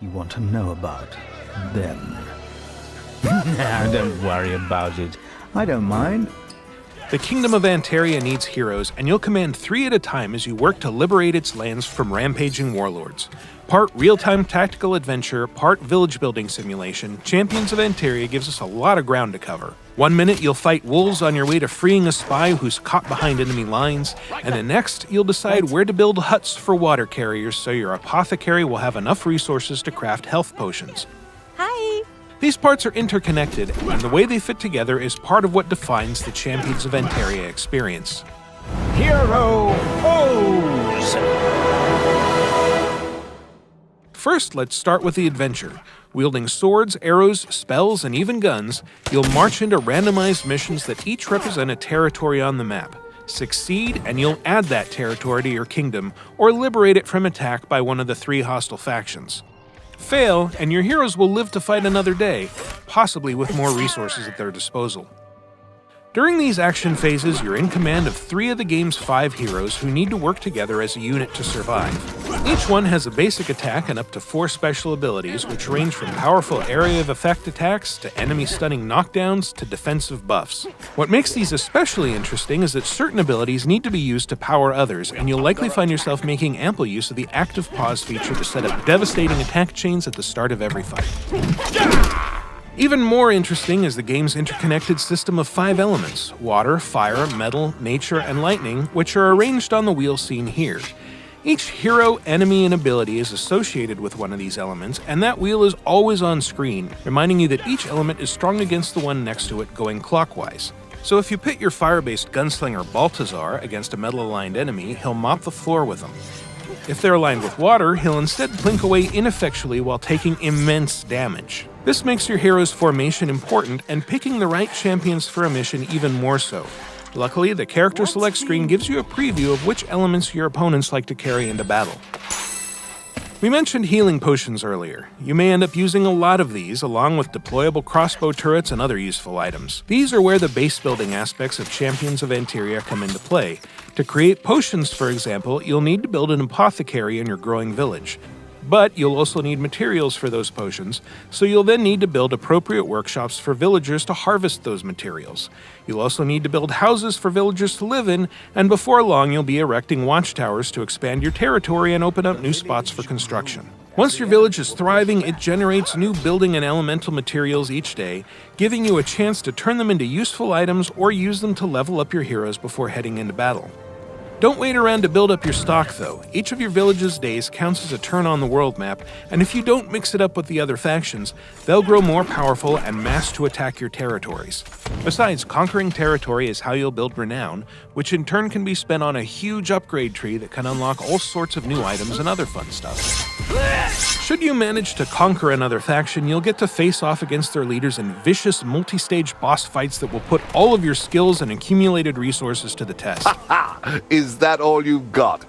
You want to know about them? Nah, don't worry about it. I don't mind. The Kingdom of Anteria needs heroes, and you'll command 3 at a time as you work to liberate its lands from rampaging warlords. Part real-time tactical adventure, part village-building simulation, Champions of Anteria gives us a lot of ground to cover. One minute you'll fight wolves on your way to freeing a spy who's caught behind enemy lines, and the next you'll decide where to build huts for water carriers so your apothecary will have enough resources to craft health potions. Hi! These parts are interconnected, and the way they fit together is part of what defines the Champions of Anteria experience. Hero O's! First, let's start with the adventure. Wielding swords, arrows, spells, and even guns, you'll march into randomized missions that each represent a territory on the map. Succeed, and you'll add that territory to your kingdom, or liberate it from attack by one of the 3 hostile factions. Fail, and your heroes will live to fight another day, possibly with more resources at their disposal. During these action phases, you're in command of 3 of the game's 5 heroes who need to work together as a unit to survive. Each one has a basic attack and up to 4 special abilities, which range from powerful area of effect attacks to enemy stunning knockdowns to defensive buffs. What makes these especially interesting is that certain abilities need to be used to power others, and you'll likely find yourself making ample use of the active pause feature to set up devastating attack chains at the start of every fight. Even more interesting is the game's interconnected system of 5 elements: water, fire, metal, nature, and lightning, which are arranged on the wheel seen here. Each hero, enemy, and ability is associated with one of these elements, and that wheel is always on screen, reminding you that each element is strong against the one next to it going clockwise. So if you pit your fire-based gunslinger Baltazar against a metal-aligned enemy, he'll mop the floor with them. If they're aligned with water, he'll instead blink away ineffectually while taking immense damage. This makes your hero's formation important, and picking the right champions for a mission even more so. Luckily, the character select screen gives you a preview of which elements your opponents like to carry into battle. We mentioned healing potions earlier. You may end up using a lot of these, along with deployable crossbow turrets and other useful items. These are where the base building aspects of Champions of Anteria come into play. To create potions, for example, you'll need to build an apothecary in your growing village. But you'll also need materials for those potions, so you'll then need to build appropriate workshops for villagers to harvest those materials. You'll also need to build houses for villagers to live in, and before long you'll be erecting watchtowers to expand your territory and open up new spots for construction. Once your village is thriving, it generates new building and elemental materials each day, giving you a chance to turn them into useful items or use them to level up your heroes before heading into battle. Don't wait around to build up your stock, though. Each of your village's days counts as a turn on the world map, and if you don't mix it up with the other factions, they'll grow more powerful and mass to attack your territories. Besides, conquering territory is how you'll build renown, which in turn can be spent on a huge upgrade tree that can unlock all sorts of new items and other fun stuff. Should you manage to conquer another faction, you'll get to face off against their leaders in vicious multi-stage boss fights that will put all of your skills and accumulated resources to the test. Is that all you've got?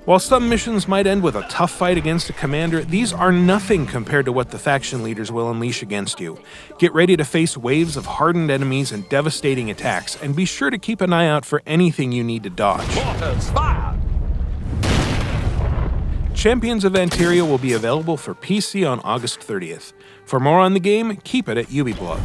While some missions might end with a tough fight against a commander, these are nothing compared to what the faction leaders will unleash against you. Get ready to face waves of hardened enemies and devastating attacks, and be sure to keep an eye out for anything you need to dodge. Mortars fired! Champions of Anteria will be available for PC on August 30th. For more on the game, keep it at Ubiblog.